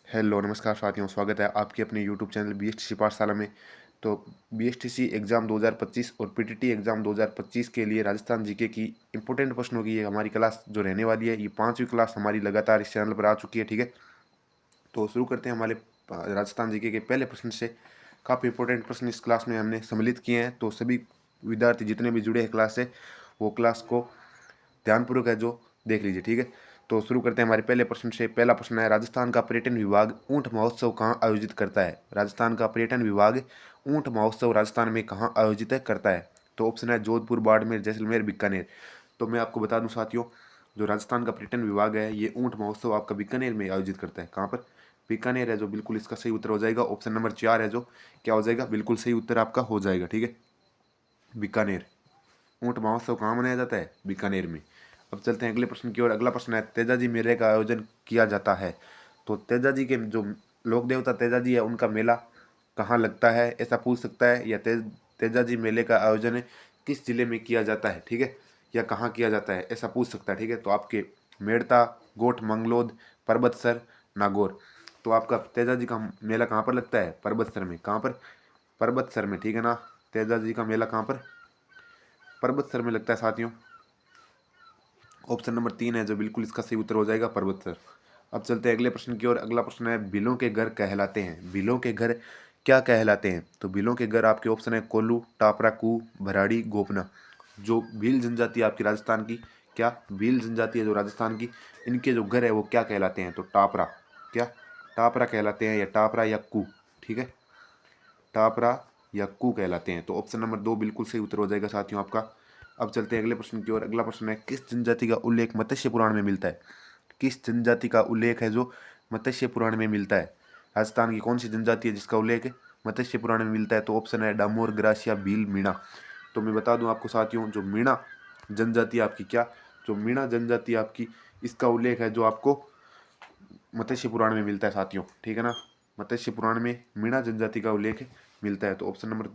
Hello नमस्कार साथियों, स्वागत है आपके अपने यूट्यूब चैनल बीएसटीसी पाठशाला में। तो बीएसटीसी एग्ज़ाम 2025 और पीटीटी एग्ज़ाम 2025 के लिए राजस्थान जीके की इंपॉर्टेंट प्रश्नों की ये हमारी क्लास जो रहने वाली है, ये पांचवी क्लास हमारी लगातार इस चैनल पर आ चुकी है। ठीक है, तो शुरू करते हैं हमारे राजस्थान जीके के पहले प्रश्न से। काफ़ी इंपॉर्टेंट प्रश्न इस क्लास में हमने सम्मिलित किए हैं, तो सभी विद्यार्थी जितने भी जुड़े हैं क्लास से वो क्लास को ध्यानपूर्वक है जो देख लीजिए। ठीक है, तो शुरू करते हैं हमारे पहले प्रश्न से। पहला प्रश्न है, राजस्थान का पर्यटन विभाग ऊंट महोत्सव कहाँ आयोजित करता है? राजस्थान का पर्यटन विभाग ऊंट महोत्सव राजस्थान में कहाँ आयोजित करता है? तो ऑप्शन है जोधपुर, बाड़मेर, जैसलमेर, बीकानेर। तो मैं आपको बता दूं साथियों, जो राजस्थान का पर्यटन विभाग है ये ऊंट महोत्सव आपका बीकानेर में आयोजित करता है। कहाँ पर? बीकानेर है जो बिल्कुल इसका सही उत्तर हो जाएगा। ऑप्शन नंबर 4 है जो क्या हो जाएगा, बिल्कुल सही उत्तर आपका हो जाएगा। ठीक है, बीकानेर। ऊंट महोत्सव कहाँ मनाया जाता है? बीकानेर में। अब चलते हैं अगले प्रश्न की ओर। अगला प्रश्न है, तेजाजी मेले का आयोजन किया जाता है। तो तेजाजी के जो लोक देवता तेजाजी है उनका मेला कहाँ लगता है, ऐसा पूछ सकता है। या तेजाजी मेले का आयोजन किस जिले में किया जाता है? ठीक है, या कहाँ किया जाता है ऐसा पूछ सकता है। ठीक है, तो आपके मेड़ता, गोठ मंगलोद, परबतसर, नागौर। तो आपका तेजाजी का मेला कहाँ पर लगता है? परबतसर में। कहाँ पर? परबतसर में। ठीक है ना, तेजाजी का मेला कहाँ पर? परबतसर में लगता है साथियों। ऑप्शन नंबर 3 है जो बिल्कुल इसका सही उत्तर हो जाएगा, परबतसर। अब चलते हैं अगले प्रश्न की ओर। अगला प्रश्न है, बिलों के घर कहलाते हैं। बिलों के घर क्या कहलाते हैं? तो बिलों के घर आपके ऑप्शन है कोल्लू, टापरा, कू, भराड़ी, गोपना। जो भील जनजाति है आपकी राजस्थान की, क्या भील जनजाति है जो राजस्थान की, इनके जो घर है वो क्या कहलाते हैं? तो टापरा। क्या टापरा कहलाते हैं, या टापरा या कू। ठीक है, टापरा या कू कहलाते हैं। तो ऑप्शन नंबर 2 बिल्कुल सही उत्तर हो जाएगा साथियों आपका। अब चलते हैं अगले प्रश्न की ओर। अगला प्रश्न है, किस जनजाति का उल्लेख मत्स्य पुराण में मिलता है? किस जनजाति का उल्लेख है जो मत्स्य पुराण में मिलता है? राजस्थान की कौन सी जनजाति है जिसका उल्लेख मत्स्य पुराण में मिलता है? तो ऑप्शन है डामोर, ग्रासिया, भील, मीणा। तो मैं बता दूं आपको साथियों, जो मीणा जनजाति आपकी, क्या जो मीणा जनजाति आपकी, इसका उल्लेख है जो आपको मत्स्य पुराण में मिलता है साथियों। ठीक है ना, मत्स्य पुराण में मीणा जनजाति का उल्लेख मिलता है। तो ऑप्शन नंबर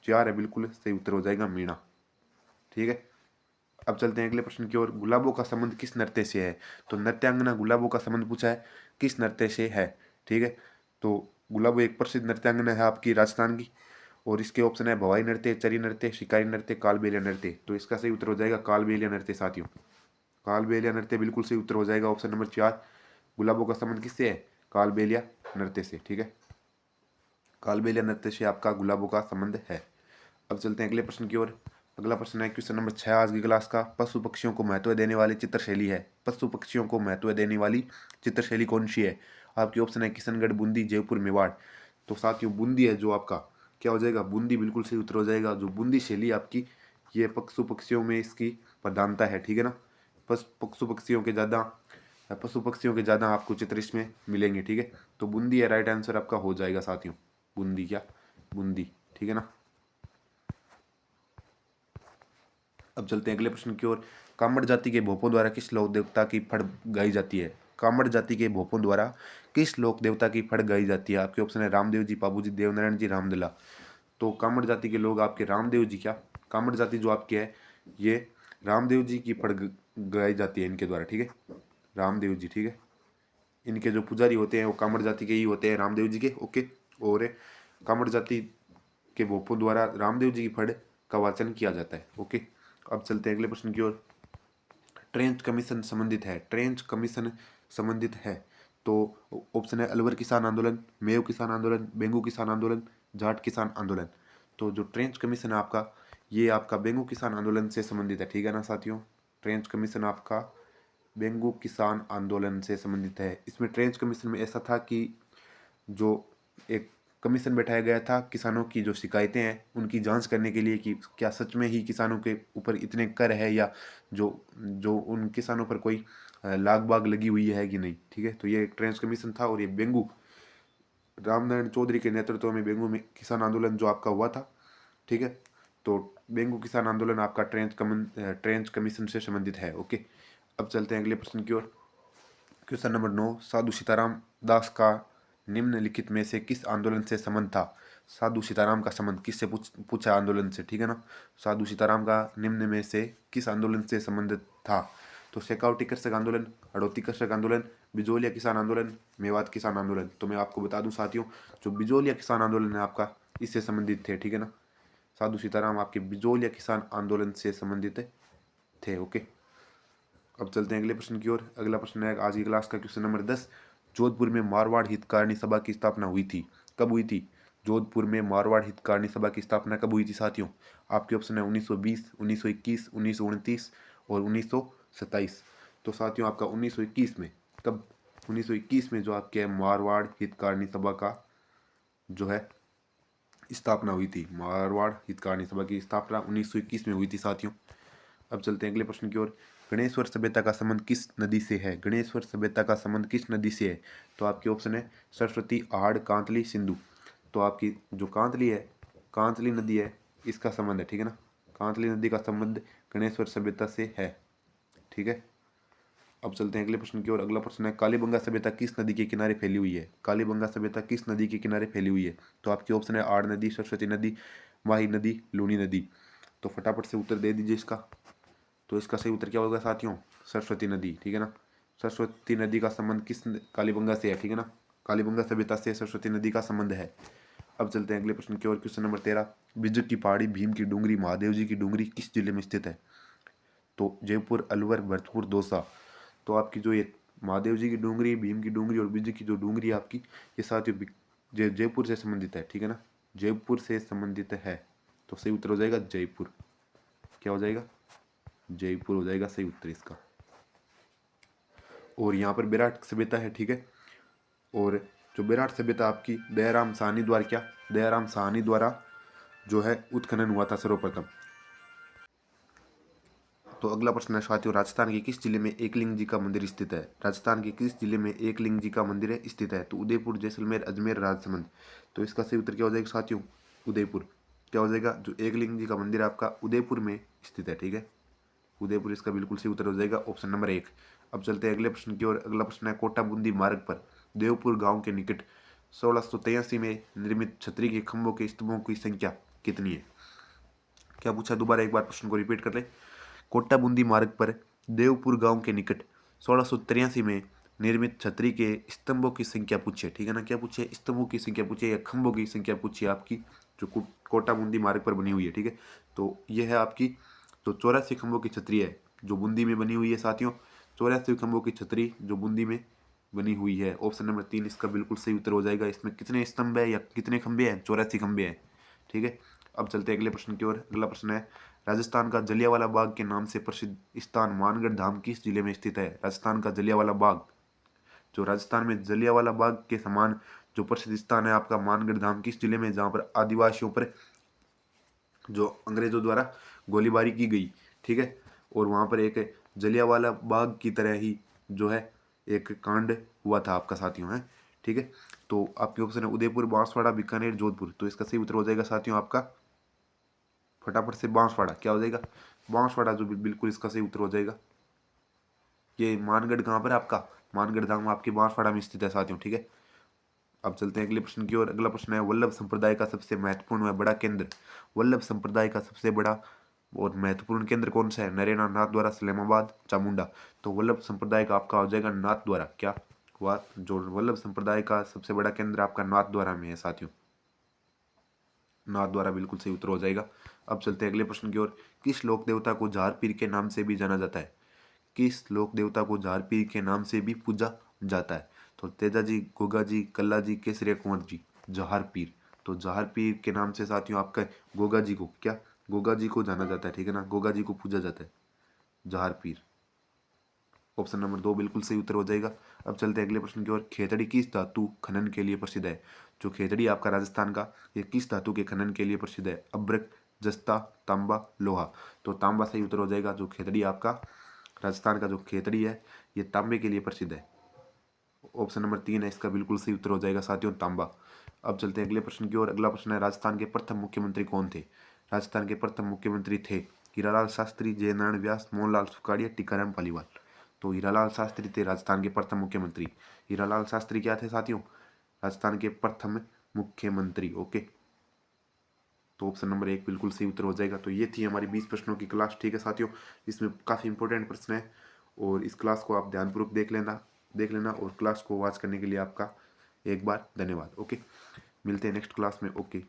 4 है, बिल्कुल सही उत्तर हो जाएगा मीणा। ठीक है, अब चलते हैं अगले प्रश्न की ओर। गुलाबों का संबंध किस नृत्य से है? तो नृत्यांगना गुलाबों का संबंध पूछा है, किस नृत्य से है? ठीक है, तो गुलाबो एक प्रसिद्ध नृत्यांगना है आपकी राजस्थान की, और इसके ऑप्शन है भवाई नृत्य, चरी नृत्य, शिकारी नृत्य, कालबेलिया नृत्य। तो इसका सही उत्तर हो जाएगा कालबेलिया नृत्य साथियों। कालबेलिया नृत्य बिल्कुल सही उत्तर हो जाएगा, ऑप्शन नंबर 4। गुलाबों का संबंध किससे है? कालबेलिया नृत्य से। ठीक है, कालबेलिया नृत्य से आपका गुलाबों का संबंध है। अब चलते हैं अगले प्रश्न की ओर। अगला प्रश्न है क्वेश्चन नंबर 6 आज की क्लास का, पशु पक्षियों को महत्व देने वाली चित्रशैली है। पशु पक्षियों को महत्व देने वाली चित्रशैली कौन सी है? आपकी ऑप्शन है किशनगढ़, बूंदी, जयपुर, मेवाड़। तो साथियों बूंदी है जो आपका क्या हो जाएगा, बूंदी बिल्कुल सही उत्तर हो जाएगा। जो बूंदी शैली आपकी, ये पशु पक्षियों में इसकी प्रधानता है। ठीक है ना, पशु पक्षियों के ज़्यादा आपको चित्र इसमें मिलेंगे। ठीक है, तो बूंदी है राइट आंसर आपका हो जाएगा साथियों। बूंदी, क्या बूंदी। ठीक है ना, अब चलते हैं अगले प्रश्न की ओर। कामड़ जाति के भोपों द्वारा किस लोक देवता की फड़ गाई जाती है? कामड़ जाति के भोपों द्वारा किस लोक देवता की फड़ गाई जाती है? आपके ऑप्शन है रामदेव जी, पाबू जी, देवनारायण जी, रामदला। तो कामड़ जाति के लोग आपके रामदेव जी, क्या कामड़ जाति जो आपकी है ये रामदेव जी की फड़ गाई जाती है इनके द्वारा। ठीक है, रामदेव जी। ठीक है, इनके जो पुजारी होते हैं वो कामड़ जाति के ही होते हैं, रामदेव जी के। ओके, और कामड़ जाति के भोपों द्वारा रामदेव जी की फड़ का वाचन किया जाता है। ओके, अब चलते हैं अगले प्रश्न की ओर। ट्रेंच कमीशन संबंधित है, ट्रेंच कमीशन संबंधित है। तो ऑप्शन है अलवर किसान आंदोलन, मेव किसान आंदोलन, बेंगू किसान आंदोलन, जाट किसान आंदोलन। तो जो ट्रेंच कमीशन है आपका, ये आपका बेंगू किसान आंदोलन से संबंधित है। ठीक है ना साथियों, ट्रेंच कमीशन आपका बेंगू किसान आंदोलन से संबंधित है। इसमें ट्रेंच कमीशन में ऐसा था कि जो एक कमीशन बैठाया गया था किसानों की जो शिकायतें हैं उनकी जांच करने के लिए कि क्या सच में ही किसानों के ऊपर इतने कर है, या जो जो उन किसानों पर कोई लाग बाग लगी हुई है कि नहीं। ठीक है, तो ये एक ट्रेंच कमीशन था, और ये बेंगू रामनारायण चौधरी के नेतृत्व में बेंगू में किसान आंदोलन जो आपका हुआ था। ठीक है, तो बेंगू किसान आंदोलन आपका ट्रेंच कमीशन से संबंधित है। ओके, अब चलते हैं अगले प्रश्न की ओर। क्वेश्चन नंबर 9, साधु सीताराम दास का निम्नलिखित में से किस आंदोलन से संबंध था? साधु सीताराम का संबंध किससे पूछा आंदोलन से? ठीक है ना, साधु सीताराम का निम्न में से किस आंदोलन से संबंधित था? तो शेखावटी कृषक आंदोलन, हड़ौती कृषक आंदोलन, बिजोलिया किसान आंदोलन, मेवात किसान आंदोलन। तो मैं आपको बता दूं साथियों, जो बिजोलिया किसान आंदोलन है आपका, इससे संबंधित थे, ठीक है ना। साधु सीताराम आपके बिजोलिया किसान आंदोलन से संबंधित थे। ओके, अब चलते हैं अगले प्रश्न की ओर। अगला प्रश्न है आज की क्लास का क्वेश्चन नंबर 10। जोधपुर में मारवाड़ हितकारिणी सभा की स्थापना हुई थी, कब हुई थी? जोधपुर में मारवाड़ हितकारिणी सभा की स्थापना कब हुई थी साथियों? आपके ऑप्शन है 1920, 1921, 1929 और 1927। तो साथियों आपका 1921 में, कब? 1921 में जो आपके मारवाड़ हितकारिणी सभा का जो है स्थापना हुई थी। मारवाड़ हितकारिणी सभा की स्थापना 1921 में हुई थी साथियों। अब चलते हैं अगले प्रश्न की ओर। गणेश्वर सभ्यता का संबंध किस नदी से है? गणेश्वर सभ्यता का संबंध किस नदी से है? तो आपके ऑप्शन है सरस्वती, आहड़, कांतली, सिंधु। तो आपकी जो कांतली है, कांतली नदी है, इसका संबंध है, ठीक है ना। कांतली नदी का संबंध गणेश्वर सभ्यता से है, ठीक है। अब चलते हैं अगले प्रश्न की ओर। अगला प्रश्न है कालीबंगा सभ्यता किस नदी के किनारे फैली हुई है? कालीबंगा सभ्यता किस नदी के किनारे फैली हुई है? तो आपके ऑप्शन है आड़ नदी, सरस्वती नदी, माही नदी, लूनी नदी। तो फटाफट से उत्तर दे दीजिए इसका। तो इसका सही उत्तर क्या होगा साथियों? सरस्वती नदी, ठीक है ना। सरस्वती नदी का संबंध किस कालीबंगा से है, ठीक है ना। कालीबंगा सभ्यता से सरस्वती नदी का संबंध है। अब चलते हैं अगले प्रश्न की ओर। Question number 13। बिज्जू की पहाड़ी, भीम की डूंगरी, महादेव जी की डूंगरी किस जिले में स्थित है? तो जयपुर, अलवर, भरतपुर, दौसा। तो आपकी जो ये महादेव जी की डूंगरी, भीम की डूंगरी और बिज्जू की जो डूंगरी आपकी, ये साथियों जयपुर से संबंधित है, ठीक है ना। जयपुर से संबंधित है। तो सही उत्तर हो जाएगा जयपुर। क्या हो जाएगा? जयपुर हो जाएगा सही उत्तर इसका। और यहाँ पर विराट सभ्यता है, ठीक है। और जो विराट सभ्यता आपकी दयाराम साहनी द्वारा, क्या दयाराम साहनी द्वारा जो है उत्खनन हुआ था सर्वप्रथम। तो अगला प्रश्न है साथियों, राजस्थान के किस जिले में एकलिंग जी का मंदिर स्थित है? राजस्थान के किस जिले में एकलिंग जी का मंदिर स्थित है? तो उदयपुर, जैसलमेर, अजमेर, राजसमंद। तो इसका सही उत्तर क्या हो जाएगा साथियों? उदयपुर। क्या हो जाएगा? जो एकलिंग जी का मंदिर आपका उदयपुर में स्थित है, ठीक है। उदयपुर इसका बिल्कुल सही उत्तर हो जाएगा, ऑप्शन नंबर 1। अब चलते हैं अगले प्रश्न की ओर। अगला प्रश्न है कोटा बूंदी मार्ग पर देवपुर गांव के निकट 1683 में निर्मित छतरी के खंभों के स्तंभों की संख्या कितनी है? क्या पूछा? दोबारा एक बार प्रश्न को रिपीट कर ले। कोटा बूंदी मार्ग पर देवपुर गांव के निकट 1683 में निर्मित छतरी के स्तंभों की संख्या पूछे, ठीक है ना। क्या पूछे? स्तंभों की संख्या पूछे या खंभों की संख्या पूछी आपकी, जो कोटा बूंदी मार्ग पर बनी हुई है, ठीक है। तो यह है आपकी तो 84 खंभों की छतरी है जो बूंदी में बनी हुई है साथियों। 84 खंभों की छतरी जो बूंदी में बनी हुई है। ऑप्शन नंबर 3 इसका बिल्कुल सही उत्तर हो जाएगा। इसमें कितने स्तंभ है या कितने खंभे हैं? 84 खंभे हैं, ठीक है। अब चलते हैं अगले प्रश्न की ओर। अगला प्रश्न है राजस्थान का जलियांवाला बाग के नाम से प्रसिद्ध स्थान मानगढ़ धाम किस जिले में स्थित है? राजस्थान का जलियांवाला बाग, जो राजस्थान में जलियांवाला बाग के समान जो प्रसिद्ध स्थान है आपका मानगढ़ धाम किस जिले में, जहां पर आदिवासियों पर जो अंग्रेजों द्वारा गोलीबारी की गई, ठीक है। और वहां पर एक जलियांवाला बाग की तरह ही जो है एक कांड हुआ था आपका साथियों, है, ठीक है। तो आपके ऑप्शन है उदयपुर, बांसवाड़ा, बीकानेर, जोधपुर। तो इसका सही उत्तर हो जाएगा साथियों आपका फटाफट से बांसवाड़ा। क्या हो जाएगा? बांसवाड़ा जो बिल्कुल इसका सही उत्तर हो जाएगा। ये मानगढ़ कहाँ पर है आपका? मानगढ़ धाम आपके बांसवाड़ा में स्थित है साथियों, ठीक है। अब चलते हैं अगले प्रश्न की ओर। अगला प्रश्न है वल्लभ संप्रदाय का सबसे महत्वपूर्ण व बड़ा केंद्र, वल्लभ संप्रदाय का सबसे बड़ा और महत्वपूर्ण केंद्र कौन सा है? नरेना, नाथ द्वारा, सलेमाबाद, चामुंडा। तो वल्लभ संप्रदाय का आपका हो जाएगा नाथ द्वारा। क्या हुआ? जो वल्लभ संप्रदाय का सबसे बड़ा केंद्र आपका नाथ द्वारा में है साथियों। नाथ द्वारा बिल्कुल सही उत्तर हो जाएगा। अब चलते हैं अगले प्रश्न की ओर। किस लोक देवता को जार पीर के नाम से भी जाना जाता है? किस लोक देवता को जार पीर के नाम से भी पूजा जाता है? तो तेजा जी, गोगा जी, कल्ला जी, केसरिया कुंवर जी। जहार पीर। तो जहार पीर के नाम से साथियों आपका गोगा जी को, क्या गोगा जी को जाना जाता है, ठीक है ना। गोगा जी को पूजा जाता है, जहार पीर। ऑप्शन नंबर 2 बिल्कुल सही उत्तर हो जाएगा। अब चलते हैं अगले प्रश्न की ओर। खेतड़ी किस धातु खनन के लिए प्रसिद्ध है? जो खेतड़ी आपका राजस्थान का, ये किस धातु के खनन के लिए प्रसिद्ध है? अभ्रक, जस्ता, तांबा, लोहा। तो तांबा सही उत्तर हो जाएगा। जो खेतड़ी आपका राजस्थान का जो खेतड़ी है, ये तांबे के लिए प्रसिद्ध है। ऑप्शन नंबर 3 है इसका बिल्कुल सही उत्तर हो जाएगा साथियों, तांबा। अब चलते हैं अगले प्रश्न की ओर। अगला प्रश्न है राजस्थान के प्रथम मुख्यमंत्री कौन थे? राजस्थान के प्रथम मुख्यमंत्री थे हीरालाल शास्त्री, जयनारायण व्यास, मोहनलाल सुखाड़िया, टीकाराम पालीवाल। तो हीरालाल शास्त्री थे राजस्थान के प्रथम मुख्यमंत्री। हीरालाल शास्त्री क्या थे साथियों? राजस्थान के प्रथम मुख्यमंत्री। ओके, तो ऑप्शन नंबर 1 बिल्कुल सही उत्तर हो जाएगा। तो ये थी हमारी 20 प्रश्नों की क्लास, ठीक है साथियों। इसमें काफ़ी इंपॉर्टेंट प्रश्न है और इस क्लास को आप ध्यानपूर्वक देख लेना और क्लास को वॉच करने के लिए आपका एक बार धन्यवाद। ओके, मिलते हैं नेक्स्ट क्लास में। ओके।